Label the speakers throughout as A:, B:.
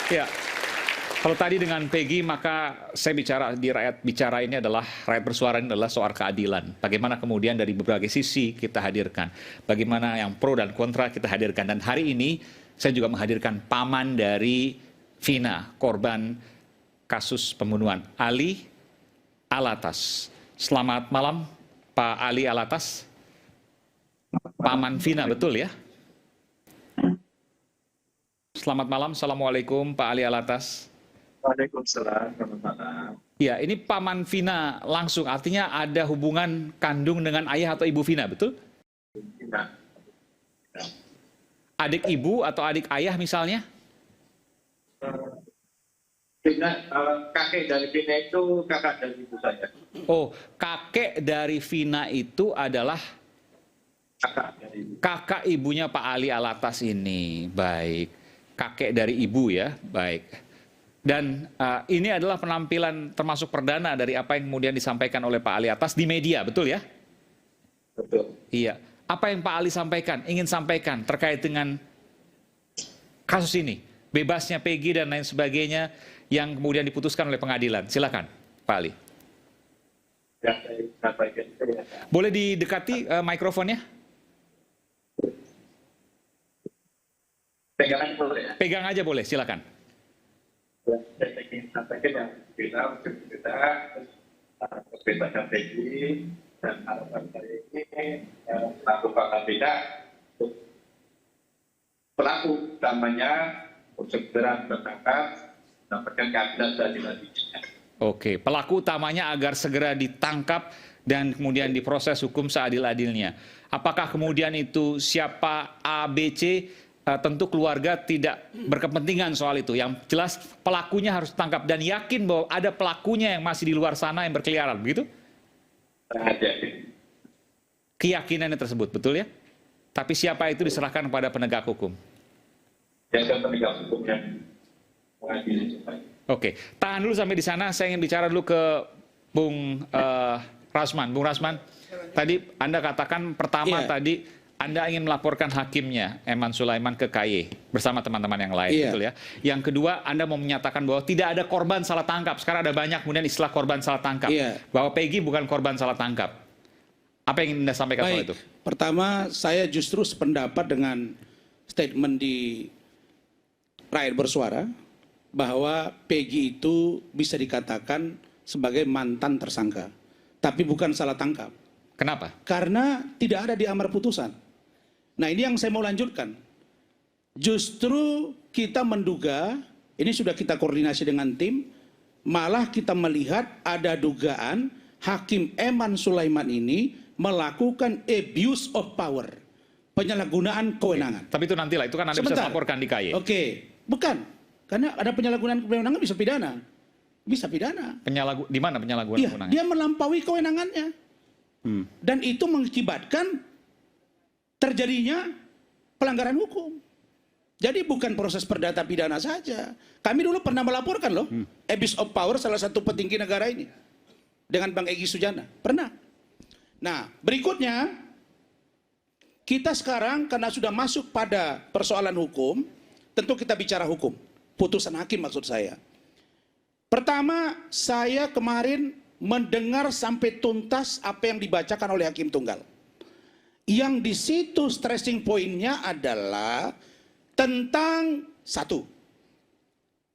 A: Ya, kalau tadi dengan Peggy, maka saya bicara di rakyat bicara ini adalah, rakyat bersuara ini adalah soal keadilan. Bagaimana kemudian dari berbagai sisi kita hadirkan. Bagaimana yang pro dan kontra kita hadirkan. Dan hari ini saya juga menghadirkan paman dari Vina, korban kasus pembunuhan, Ali Alatas. Selamat malam, Pak Ali Alatas. Paman Vina, betul ya? Selamat malam, Assalamualaikum Pak Ali Alatas.
B: Waalaikumsalam, selamat malam.
A: Ya, ini Paman Vina langsung, artinya ada hubungan kandung dengan ayah atau ibu Vina, betul?
B: Tidak.
A: Adik ibu atau adik ayah misalnya?
B: Kakek dari Vina itu kakak dari ibu saya.
A: Oh, kakek dari Vina itu adalah
B: Kakak dari ibu.
A: kakak ibunya Pak Ali Alatas ini. Baik. Kakek dari ibu ya, baik. Dan ini adalah penampilan termasuk perdana dari apa yang kemudian disampaikan oleh Pak Ali Alatas di media, betul ya?
B: Betul.
A: Iya. Apa yang Pak Ali sampaikan, ingin sampaikan terkait dengan kasus ini? Bebasnya Peggy dan lain sebagainya yang kemudian diputuskan oleh pengadilan. Silakan, Pak Ali.
B: Ya, saya sampaikan itu ya.
A: Boleh didekati mikrofonnya?
B: Pegangan boleh ya.
A: Pegang aja boleh, silakan.
B: Saya ingin sampaikan yang kita kebebasan Peggy dan harapan saya ini melakukan tidak pelaku utamanya untuk segera tertangkap mendapatkan keadilan seadil-adilnya.
A: Oke, pelaku utamanya agar segera ditangkap dan kemudian diproses hukum seadil-adilnya. Apakah kemudian itu siapa A, B, C, tentu keluarga tidak berkepentingan soal itu. Yang jelas pelakunya harus ditangkap dan yakin bahwa ada pelakunya yang masih di luar sana yang berkeliaran, begitu? Keyakinannya tersebut, betul ya? Tapi siapa itu diserahkan kepada penegak hukum.
B: Yang penegak hukum yang mengadili.
A: Oke, tahan dulu sampai di sana. Saya ingin bicara dulu ke Bung Rasman. Bung Rasman, tadi Anda katakan pertama tadi Anda ingin melaporkan hakimnya, Eman Sulaiman, ke KY bersama teman-teman yang lain, betul ya? Yang kedua, Anda mau menyatakan bahwa tidak ada korban salah tangkap. Sekarang ada banyak kemudian istilah korban salah tangkap. Bahwa Peggy bukan korban salah tangkap. Apa yang ingin Anda sampaikan soal itu?
C: Pertama, saya justru sependapat dengan statement di Rakyat Bersuara bahwa Peggy itu bisa dikatakan sebagai mantan tersangka, tapi bukan salah tangkap.
A: Kenapa?
C: Karena tidak ada di amar putusan. Nah, ini yang saya mau lanjutkan. Justru kita menduga, ini sudah kita koordinasi dengan tim, malah kita melihat ada dugaan Hakim Eman Sulaiman ini melakukan abuse of power, penyalahgunaan kewenangan.
A: Tapi itu nantilah, itu kan Anda bisa laporkan di KY.
C: Oke, bukan. Karena ada penyalahgunaan kewenangan bisa pidana. Bisa pidana.
A: Di mana penyalahgunaan kewenangan?
C: Dia melampaui kewenangannya. Dan itu mengakibatkan terjadinya pelanggaran hukum. Jadi bukan proses perdata pidana saja. Kami dulu pernah melaporkan loh, abuse of power salah satu petinggi negara ini dengan Bang Egy Sujana. Pernah. Nah, berikutnya kita sekarang karena sudah masuk pada persoalan hukum, tentu kita bicara hukum. Putusan hakim maksud saya. Pertama, saya kemarin mendengar sampai tuntas apa yang dibacakan oleh Hakim Tunggal. Yang di situ stressing pointnya adalah tentang satu,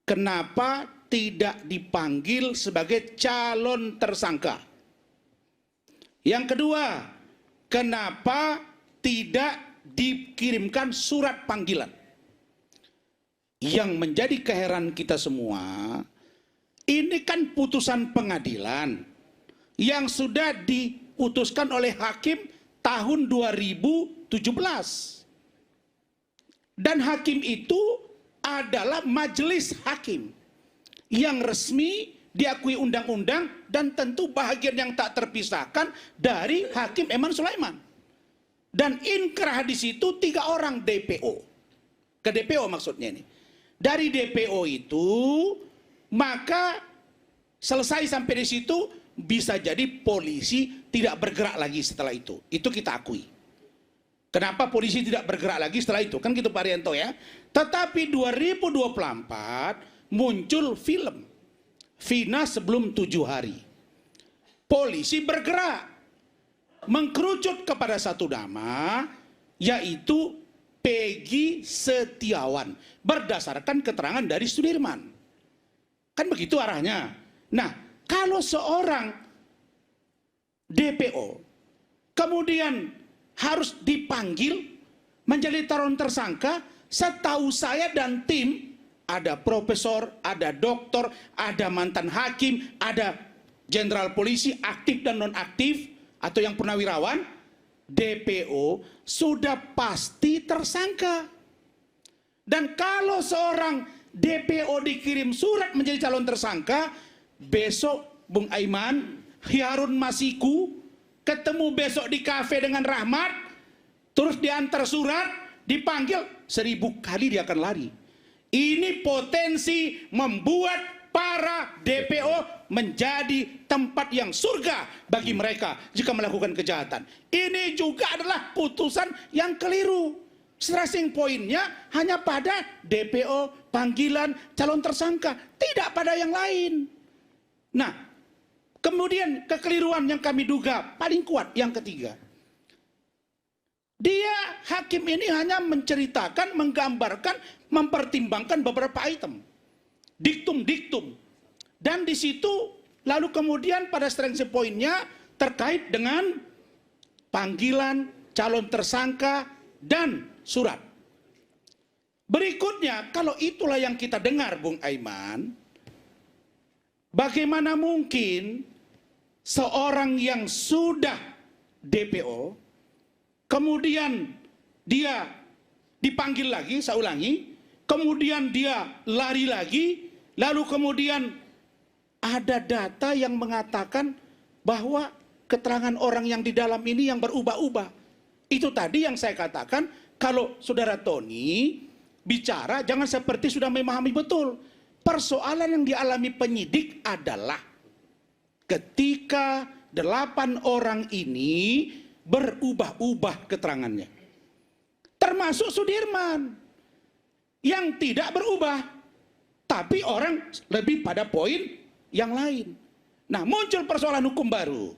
C: kenapa tidak dipanggil sebagai calon tersangka. Yang kedua, kenapa tidak dikirimkan surat panggilan. Yang menjadi keheranan kita semua, ini kan putusan pengadilan yang sudah diputuskan oleh hakim tahun 2017. Dan hakim itu adalah majelis hakim yang resmi diakui undang-undang dan tentu bahagian yang tak terpisahkan dari Hakim Eman Sulaiman. Dan inkrah di situ 3 orang DPO. Ke DPO maksudnya ini. Dari DPO itu maka selesai sampai di situ, bisa jadi polisi tidak bergerak lagi setelah itu. Itu kita akui. Kenapa polisi tidak bergerak lagi setelah itu? Kan gitu Pak Arianto ya. Tetapi 2024 muncul film Vina sebelum 7 hari. Polisi bergerak mengkerucut kepada satu nama, yaitu Peggy Setiawan berdasarkan keterangan dari Sudirman. Kan begitu arahnya. Nah, kalau seorang DPO kemudian harus dipanggil menjadi calon tersangka, setahu saya dan tim, ada profesor, ada doktor, ada mantan hakim, ada jenderal polisi aktif dan nonaktif atau yang purnawirawan, DPO sudah pasti tersangka. Dan kalau seorang DPO dikirim surat menjadi calon tersangka, besok Bung Aiman, Harun Masiku ketemu besok di kafe dengan Rahmat, terus diantar surat, dipanggil, 1000 kali dia akan lari. Ini potensi membuat para DPO menjadi tempat yang surga bagi mereka jika melakukan kejahatan. Ini juga adalah putusan yang keliru. Stressing poinnya hanya pada DPO, panggilan, calon tersangka, tidak pada yang lain. Nah, kemudian kekeliruan yang kami duga paling kuat yang ketiga. Dia hakim ini hanya menceritakan, menggambarkan, mempertimbangkan beberapa item. Diktum-diktum. Dan di situ lalu kemudian pada strength pointnya terkait dengan panggilan, calon tersangka, dan surat. Berikutnya, kalau itulah yang kita dengar Bung Aiman, bagaimana mungkin seorang yang sudah DPO, kemudian dia dipanggil lagi, saya ulangi, kemudian dia lari lagi, lalu kemudian ada data yang mengatakan bahwa keterangan orang yang di dalam ini yang berubah-ubah. Itu tadi yang saya katakan, kalau Saudara Tony bicara jangan seperti sudah memahami betul. Persoalan yang dialami penyidik adalah ketika 8 orang ini berubah-ubah keterangannya. Termasuk Sudirman yang tidak berubah, tapi orang lebih pada poin yang lain. Nah, muncul persoalan hukum baru.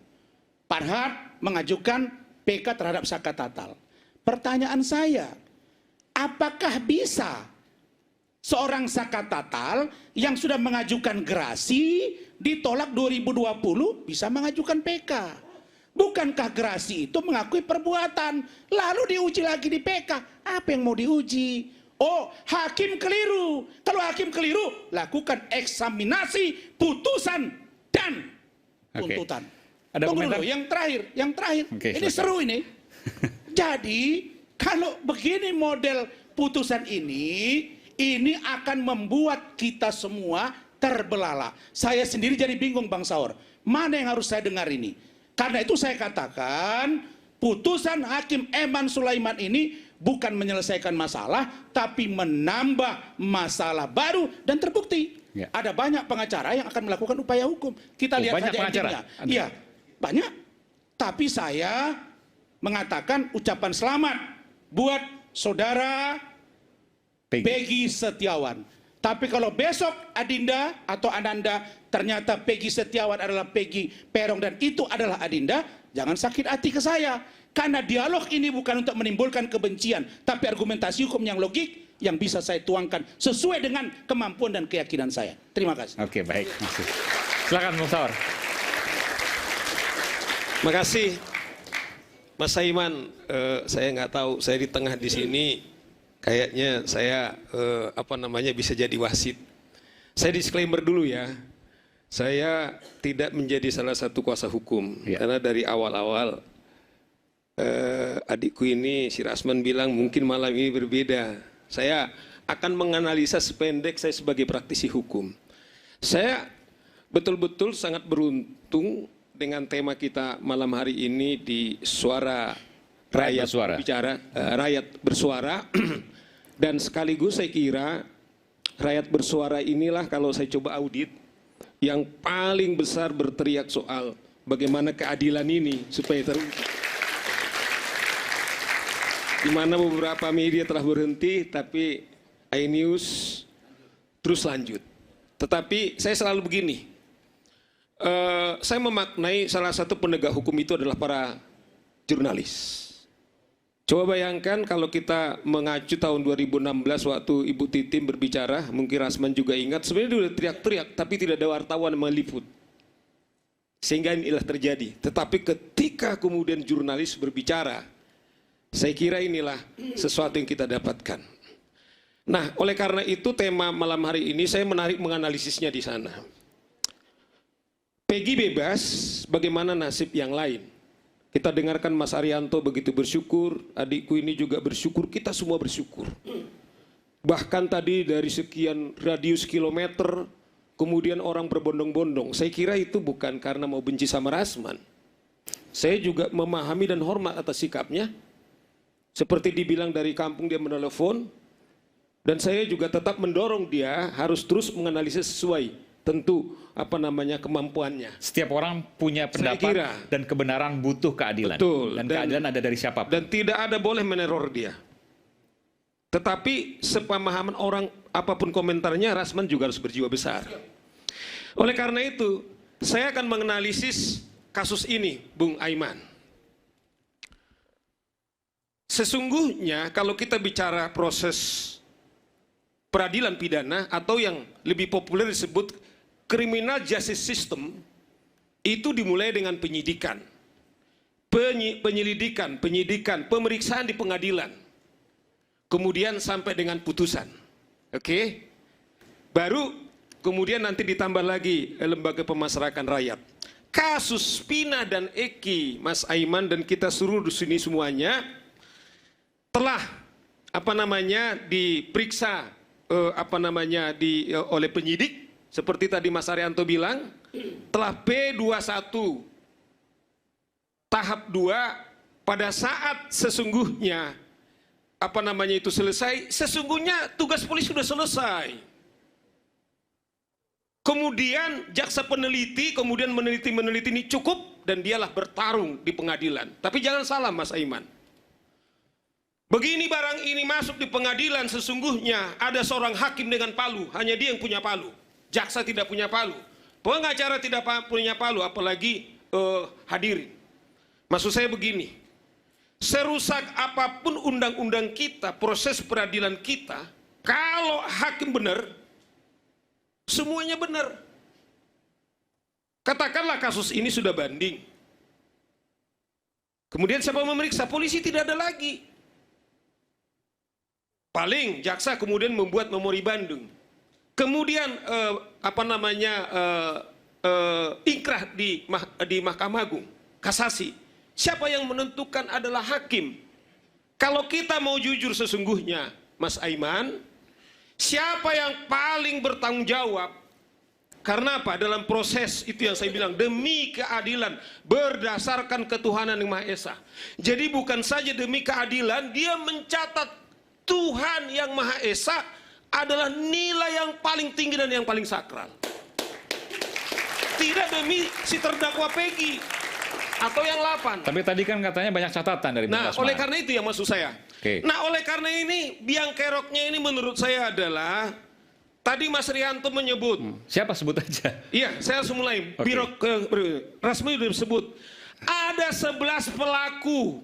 C: Parhat mengajukan PK terhadap Saka Tatal. Pertanyaan saya, apakah bisa seorang Saka Tatal yang sudah mengajukan gerasi ditolak 2020 bisa mengajukan PK? Bukankah gerasi itu mengakui perbuatan, lalu diuji lagi di PK? Apa yang mau diuji? Oh, hakim keliru. Kalau hakim keliru, lakukan eksaminasi, putusan, dan tuntutan.
A: Ada komentar?
C: Yang terakhir.
A: Oke,
C: ini
A: silakan.
C: seru ini. Jadi, kalau begini model putusan ini akan membuat kita semua terbelalak. Saya sendiri jadi bingung Bang Saur. Mana yang harus saya dengar ini? Karena itu saya katakan, putusan Hakim Eman Sulaiman ini bukan menyelesaikan masalah, tapi menambah masalah baru dan terbukti.
A: Ya.
C: Ada banyak pengacara yang akan melakukan upaya hukum. Kita lihat
A: banyak
C: saja
A: pengacara?
C: endingnya. Iya, banyak. Tapi saya mengatakan ucapan selamat buat saudara Peggy Setiawan. Tapi kalau besok Adinda atau Ananda ternyata Peggy Setiawan adalah Peggy Peron dan itu adalah Adinda, jangan sakit hati ke saya. Karena dialog ini bukan untuk menimbulkan kebencian, tapi argumentasi hukum yang logik yang bisa saya tuangkan sesuai dengan kemampuan dan keyakinan saya. Terima kasih.
A: Oke, baik. Silakan Bung Saur.
D: Makasih Mas Saiman. Saya nggak tahu, saya di tengah di sini kayaknya saya bisa jadi wasit. Saya disclaimer dulu ya. Saya tidak menjadi salah satu kuasa hukum karena dari awal-awal adikku ini si Rasman bilang mungkin malam ini berbeda. Saya akan menganalisa sependek saya sebagai praktisi hukum. Saya betul-betul sangat beruntung dengan tema kita malam hari ini di Suara Rakyat Bicara, Rakyat Bersuara. Dan sekaligus saya kira rakyat bersuara inilah kalau saya coba audit yang paling besar berteriak soal bagaimana keadilan ini supaya terwujud. di mana beberapa media telah berhenti, tapi iNews terus lanjut. Tetapi saya selalu begini, saya memaknai salah satu penegak hukum itu adalah para jurnalis. Coba bayangkan kalau kita mengacu tahun 2016 waktu Ibu Titim berbicara, mungkin Rasman juga ingat, sebenarnya dia udah teriak-teriak, tapi tidak ada wartawan yang meliput. Sehingga inilah terjadi. Tetapi ketika kemudian jurnalis berbicara, saya kira inilah sesuatu yang kita dapatkan. Nah, oleh karena itu tema malam hari ini saya menarik menganalisisnya di sana. Peggy bebas, bagaimana nasib yang lain? Kita dengarkan Mas Arianto begitu bersyukur, adikku ini juga bersyukur, kita semua bersyukur. Bahkan tadi dari sekian radius kilometer, kemudian orang berbondong-bondong. Saya kira itu bukan karena mau benci sama Rasman. Saya juga memahami dan hormat atas sikapnya. Seperti dibilang dari kampung dia menelepon, dan saya juga tetap mendorong dia harus terus menganalisis sesuai tentu kemampuannya.
A: Setiap orang punya pendapat dan kebenaran butuh keadilan.
D: Betul.
A: Dan keadilan ada dari siapapun.
D: Dan tidak ada boleh meneror dia. Tetapi sepemahaman orang apapun komentarnya, Rasman juga harus berjiwa besar. Oleh karena itu, saya akan menganalisis kasus ini, Bung Aiman. Sesungguhnya kalau kita bicara proses peradilan pidana atau yang lebih populer disebut criminal justice system, itu dimulai dengan penyidikan, penyidikan, pemeriksaan di pengadilan, kemudian sampai dengan putusan. Oke? Baru kemudian nanti ditambah lagi lembaga pemasyarakatan rakyat. Kasus Pina dan Eki, Mas Aiman dan kita seluruh di sini semuanya telah diperiksa oleh penyidik. Seperti tadi Mas Arianto bilang, telah P21 tahap 2 pada saat sesungguhnya itu selesai, sesungguhnya tugas polisi sudah selesai. Kemudian jaksa peneliti kemudian meneliti ini cukup dan dialah bertarung di pengadilan. Tapi jangan salah Mas Aiman. Begini barang ini masuk di pengadilan, sesungguhnya ada seorang hakim dengan palu, hanya dia yang punya palu. Jaksa tidak punya palu, pengacara tidak punya palu, apalagi hadirin. Maksud saya begini, serusak apapun undang-undang kita, proses peradilan kita, kalau hakim benar, semuanya benar. Katakanlah kasus ini sudah banding. Kemudian siapa memeriksa? Polisi tidak ada lagi. Paling jaksa kemudian membuat memori banding. Kemudian ingkrah di Mahkamah Agung, kasasi. Siapa yang menentukan adalah hakim. Kalau kita mau jujur sesungguhnya, Mas Aiman, siapa yang paling bertanggung jawab? Karena apa? Dalam proses itu yang saya bilang, demi keadilan berdasarkan ketuhanan yang Maha Esa. Jadi bukan saja demi keadilan, dia mencatat Tuhan yang Maha Esa adalah nilai yang paling tinggi dan yang paling sakral. Tidak demi si terdakwa Peggy atau yang 8.
A: Tapi tadi kan katanya banyak catatan dari Bung Rasman.
D: Oleh karena itu yang maksud saya. Nah, oleh karena ini biang keroknya ini menurut saya adalah tadi Mas Rianto menyebut.
A: Siapa sebut aja?
D: Iya, saya harus mulai. Rasmi sudah disebut. Ada 11 pelaku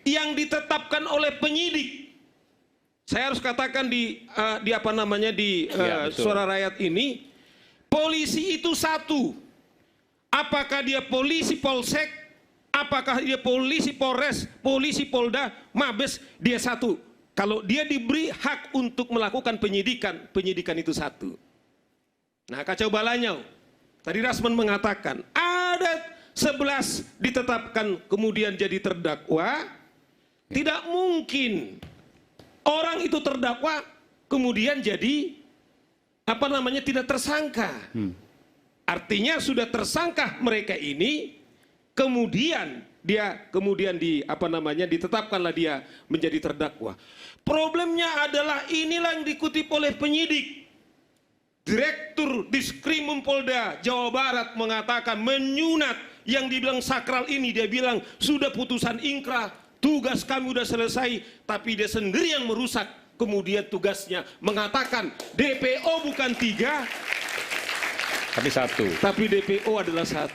D: yang ditetapkan oleh penyidik. Saya harus katakan di Suara Rakyat ini, polisi itu 1. Apakah dia polisi Polsek, apakah dia polisi Polres, polisi Polda, Mabes, dia 1. Kalau dia diberi hak untuk melakukan penyidikan itu 1. Nah, kacau balanya. Tadi Rasman mengatakan ada 11 ditetapkan kemudian jadi terdakwa. Tidak mungkin orang itu terdakwa kemudian jadi tidak tersangka. Artinya sudah tersangka mereka ini, kemudian ditetapkanlah dia menjadi terdakwa. Problemnya adalah inilah yang dikutip oleh penyidik. Direktur Diskrimum Polda Jawa Barat mengatakan menyunat yang dibilang sakral ini, dia bilang sudah putusan ingkrah, tugas kami udah selesai, tapi dia sendiri yang merusak. Kemudian tugasnya mengatakan DPO bukan 3,
A: Tapi 1.
D: tapi DPO adalah 1.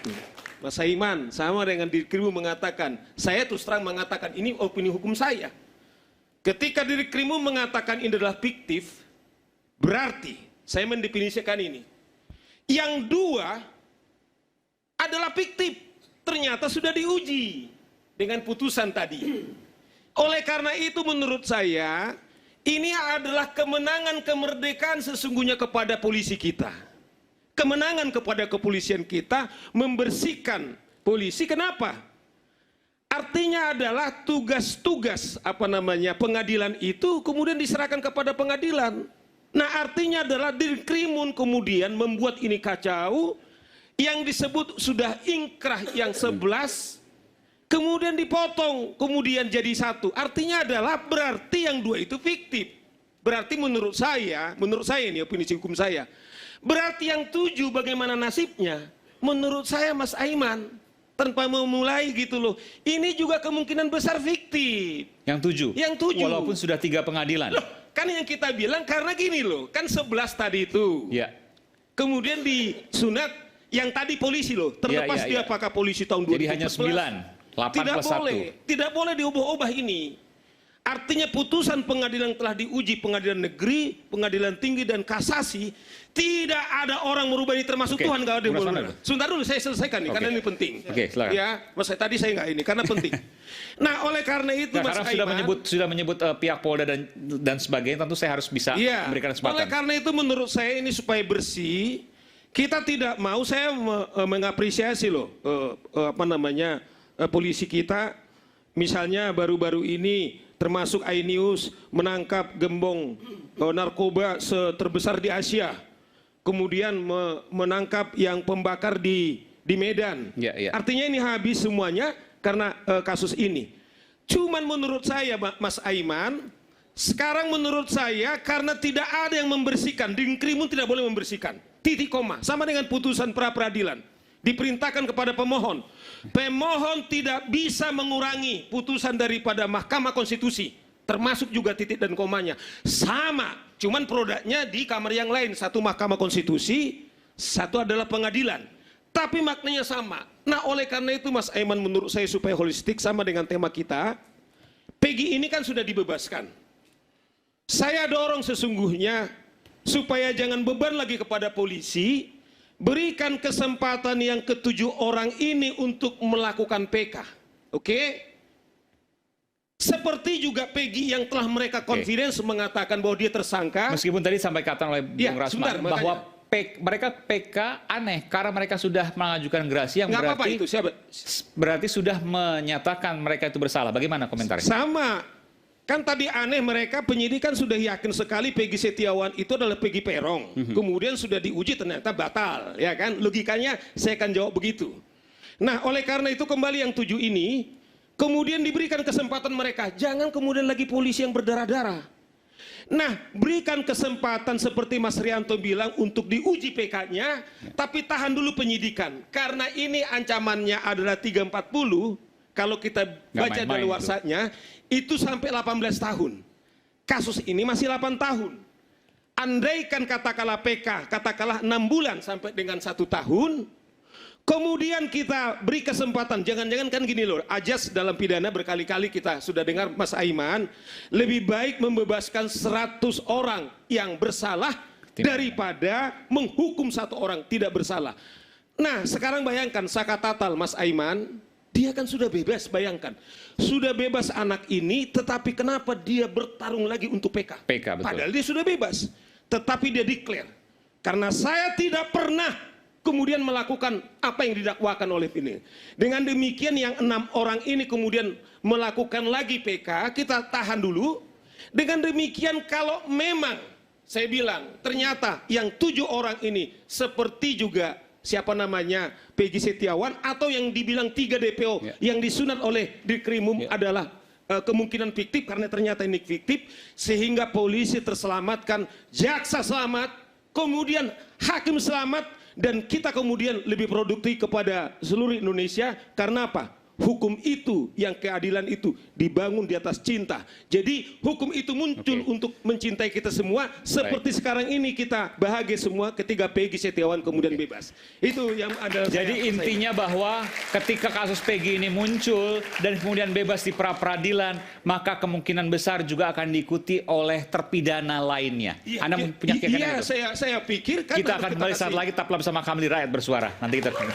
D: Mas Saiman sama dengan Dirkrimu mengatakan, saya terus terang mengatakan ini opini hukum saya. Ketika Dirkrimu mengatakan ini adalah fiktif, berarti saya mendefinisikan ini. Yang 2 adalah fiktif, ternyata sudah diuji dengan putusan tadi. Oleh karena itu menurut saya, ini adalah kemenangan kemerdekaan sesungguhnya kepada polisi kita. Kemenangan kepada kepolisian kita membersihkan polisi. Kenapa? Artinya adalah tugas-tugas pengadilan itu kemudian diserahkan kepada pengadilan. Nah, artinya adalah Dirkrimun kemudian membuat ini kacau, yang disebut sudah ingkrah yang 11 kemudian dipotong, kemudian jadi 1. Artinya adalah berarti yang 2 itu fiktif. Berarti menurut saya ini opini hukum saya. Berarti yang 7 bagaimana nasibnya? Menurut saya Mas Aiman, tanpa memulai gitu loh. Ini juga kemungkinan besar fiktif.
A: Yang 7?
D: Yang 7.
A: Walaupun sudah 3 pengadilan.
D: Loh, kan yang kita bilang karena gini loh, kan 11 tadi itu.
A: Ya.
D: Kemudian disunat yang tadi polisi loh, terlepas dia apakah polisi tahun 2014.
A: Jadi hanya 9, 8
D: tidak
A: plus
D: boleh,
A: 1.
D: tidak boleh diubah-ubah ini. Artinya putusan pengadilan telah diuji, pengadilan negeri, pengadilan tinggi dan kasasi, tidak ada orang merubah ini termasuk Tuhan kalau dia merubah. Sebentar dulu saya selesaikan nih karena ini penting.
A: Silakan.
D: Ya, Mas tadi saya nggak ini karena penting. Nah, oleh karena itu Mas Aiman
A: sudah menyebut pihak Polda dan sebagainya, tentu saya harus bisa memberikan kesempatan.
D: Oleh karena itu menurut saya ini supaya bersih, kita tidak mau, saya mengapresiasi loh polisi kita, misalnya baru-baru ini termasuk iNews menangkap gembong narkoba terbesar di Asia, kemudian menangkap yang pembakar di Medan. Artinya ini habis semuanya karena kasus ini. Cuman menurut saya Mas Aiman, sekarang menurut saya karena tidak ada yang membersihkan, Dirkrimun tidak boleh membersihkan, titik koma, sama dengan putusan pra-peradilan. Diperintahkan kepada pemohon. Pemohon tidak bisa mengurangi putusan daripada Mahkamah Konstitusi, termasuk juga titik dan komanya. Sama, cuman produknya di kamar yang lain. Satu Mahkamah Konstitusi, satu adalah pengadilan. Tapi maknanya sama. Nah, oleh karena itu Mas Aiman menurut saya supaya holistik sama dengan tema kita, Peggy ini kan sudah dibebaskan. Saya dorong sesungguhnya supaya jangan beban lagi kepada polisi. Berikan kesempatan yang ke-7 orang ini untuk melakukan PK. Oke? Seperti juga Peggy yang telah mereka confidence mengatakan bahwa dia tersangka.
A: Meskipun tadi sampai kata oleh Bung Rasman bahwa mereka PK aneh karena mereka sudah mengajukan gerasi yang berarti sudah menyatakan mereka itu bersalah. Bagaimana komentarnya?
D: Sama. Kan tadi aneh mereka penyidik kan sudah yakin sekali Peggy Setiawan itu adalah Peggy Peron. Kemudian sudah diuji ternyata batal, ya kan? Logikanya saya akan jawab begitu. Nah, oleh karena itu kembali yang 7 ini, kemudian diberikan kesempatan mereka, jangan kemudian lagi polisi yang berdarah-darah. Nah, berikan kesempatan seperti Mas Rianto bilang untuk diuji PK-nya, tapi tahan dulu penyidikan. Karena ini ancamannya adalah 340, kalau kita baca daluarsanya, itu sampai 18 tahun. Kasus ini masih 8 tahun. Andaikan katakanlah PK, katakanlah 6 bulan sampai dengan 1 tahun, kemudian kita beri kesempatan, jangan-jangan kan gini loh, ajas dalam pidana berkali-kali kita sudah dengar Mas Aiman, lebih baik membebaskan 100 orang yang bersalah daripada menghukum 1 orang tidak bersalah. Nah, sekarang bayangkan Sakatatal Mas Aiman, dia kan sudah bebas, bayangkan. Sudah bebas anak ini, tetapi kenapa dia bertarung lagi untuk PK?
A: PK, betul.
D: Padahal dia sudah bebas. Tetapi dia declare. Karena saya tidak pernah kemudian melakukan apa yang didakwakan oleh ini. Dengan demikian yang 6 orang ini kemudian melakukan lagi PK, kita tahan dulu. Dengan demikian kalau memang, saya bilang, ternyata yang 7 orang ini seperti juga siapa namanya Peggy Setiawan atau yang dibilang 3 DPO yang disunat oleh Dirkrimum adalah kemungkinan fiktif karena ternyata ini fiktif sehingga polisi terselamatkan, jaksa selamat, kemudian hakim selamat dan kita kemudian lebih produktif kepada seluruh Indonesia karena apa? Hukum itu, yang keadilan itu dibangun di atas cinta. Jadi hukum itu muncul untuk mencintai kita semua. Seperti sekarang ini kita bahagia semua ketika Peggy Setiawan kemudian bebas. Itu yang ada.
A: Jadi intinya bahwa ketika kasus Peggy ini muncul dan kemudian bebas di pra-peradilan, maka kemungkinan besar juga akan diikuti oleh terpidana lainnya. Anda punya keyakinan itu?
D: Saya pikir.
A: Kita akan kembali saat lagi, tetaplah bersama kami di Rakyat Bersuara. Nanti kita akan